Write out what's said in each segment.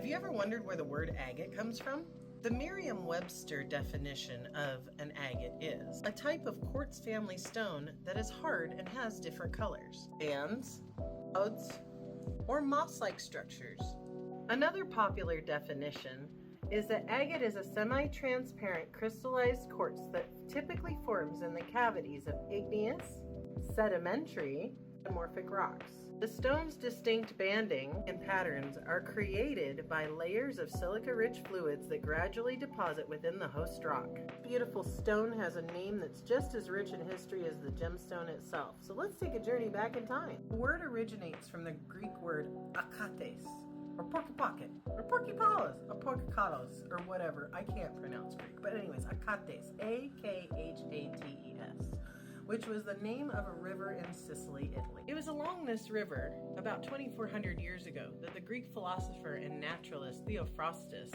you ever wondered where the word agate comes from? The Merriam-Webster definition of an agate is a type of quartz family stone that is hard and has different colors, bands, clouds, or moss-like structures. Another popular definition is that agate is a semi-transparent crystallized quartz that typically forms in the cavities of igneous, sedimentary, and metamorphic rocks. The stone's distinct banding and patterns are created by layers of silica-rich fluids that gradually deposit within the host rock. This beautiful stone has a name that's just as rich in history as the gemstone itself. So let's take a journey back in time. The word originates from the Greek word Agates, or porky pocket, or porky paws, or porkykatos, or whatever. I can't pronounce Greek. But anyways, Agates, Akhates, which was the name of a river in Sicily, Italy. It was along this river, about 2,400 years ago, that the Greek philosopher and naturalist Theophrastus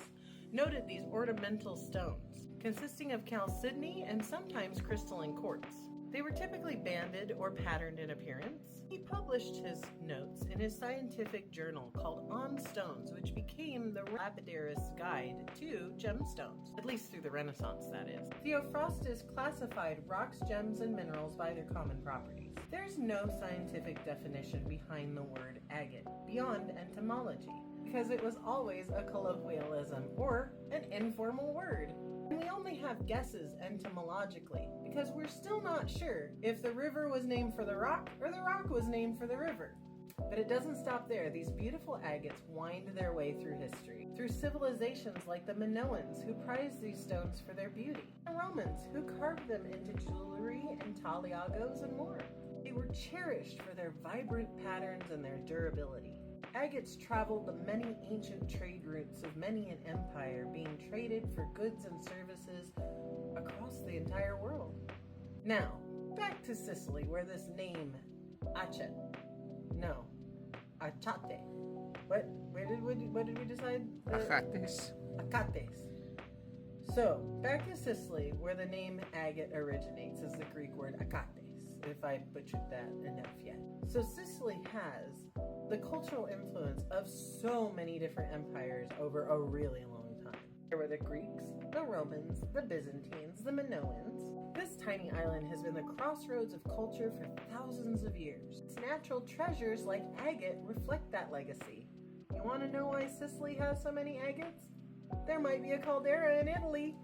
noted these ornamental stones, consisting of chalcedony and sometimes crystalline quartz. They were typically banded or patterned in appearance. He published his notes in his scientific journal called On Stones, which became the lapidarist's guide to gemstones, at least through the Renaissance, that is. Theophrastus classified rocks, gems, and minerals by their common properties. There's no scientific definition behind the word agate beyond entomology, because it was always a colloquialism or an informal word. And we only have guesses entomologically, because we're still not sure if the river was named for the rock or the rock was named for the river. But it doesn't stop there. These beautiful agates wind their way through history, through civilizations like the Minoans, who prized these stones for their beauty, the Romans, who carved them into jewelry and taliagos and more. They were cherished for their vibrant patterns and their durability. Agates traveled the many ancient trade routes of many an empire, being traded for goods and services across the entire world. Now, back to Sicily, where this name, Agate, what did we decide? Agates. Agates. So, back to Sicily, where the name agate originates, is the Greek word agates, if I butchered that enough yet. So Sicily has the cultural influence of so many different empires over a really long time. There were the Greeks, the Romans, the Byzantines, the Minoans. This tiny island has been the crossroads of culture for thousands of years. Its natural treasures like agate reflect that legacy. You want to know why Sicily has so many agates? There might be a caldera in Italy.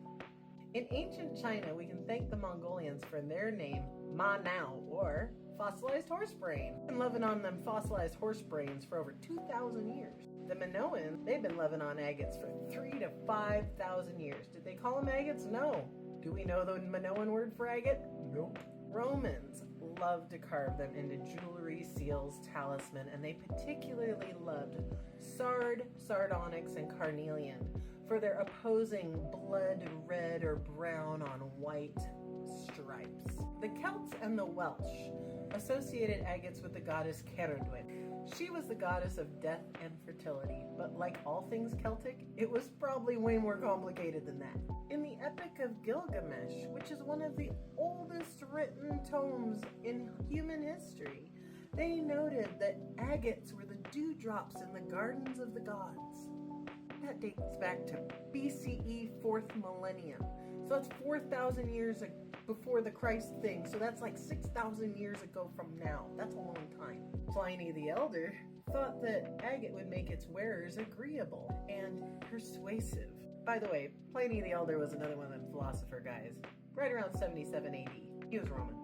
In ancient China, we can thank the Mongolians for their name, Ma Now, or fossilized horse brain. They've been living on them fossilized horse brains for over 2,000 years. The Minoans, they've been living on agates for 3,000 to 5,000 years. Did they call them agates? No. Do we know the Minoan word for agate? Nope. Romans loved to carve them into jewelry, seals, talisman, and they particularly loved sardonyx, and carnelian for their opposing blood red or brown on white stripes. The Celts and the Welsh associated agates with the goddess Ceridwen. She was the goddess of death and fertility, but like all things Celtic, it was probably way more complicated than that. In the Epic of Gilgamesh, which is one of the oldest written tomes in human history, they noted that agates were the dewdrops in the gardens of the gods. That dates back to BCE 4th millennium. So that's 4,000 years before the Christ thing. So that's like 6,000 years ago from now. That's a long time. Pliny the Elder thought that agate would make its wearers agreeable and persuasive. By the way, Pliny the Elder was another one of them philosopher guys. Right around 77 AD. He was Roman.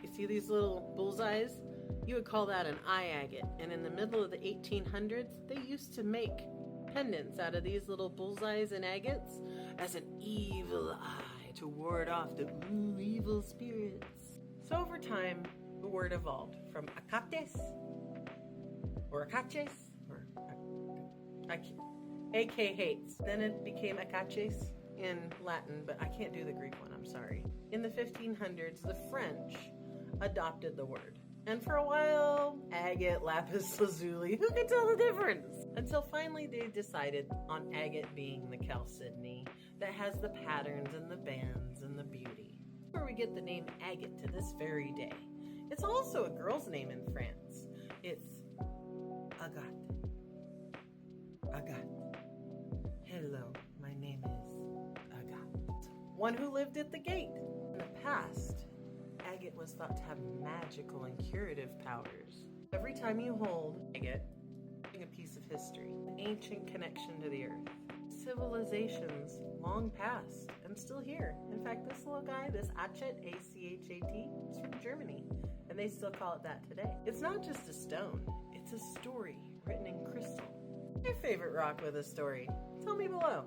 You see these little bullseyes? You would call that an eye agate. And in the middle of the 1800s, they used to make pendants out of these little bullseyes and agates as an evil eye to ward off the evil spirits. So over time, the word evolved from Agates, or Agates, or Agates. Then it became Agates in Latin, but I can't do the Greek one, I'm sorry. In the 1500s, the French adopted the word. And for a while, agate, lapis lazuli, who could tell the difference? Until finally they decided on agate being the chalcedony that has the patterns and the bands and the beauty. That's where we get the name agate to this very day. It's also a girl's name in France. It's Agate. Agate. Hello, my name is Agate, one who lived at the gate. In the past, Agate was thought to have magical and curative powers. Every time you hold Agate, a piece of history, an ancient connection to the earth. Civilizations long past and still here. In fact, this little guy, this Achet, A-C-H-A-T, is from Germany, and they still call it that today. It's not just a stone, it's a story written in crystal. Your favorite rock with a story? Tell me below.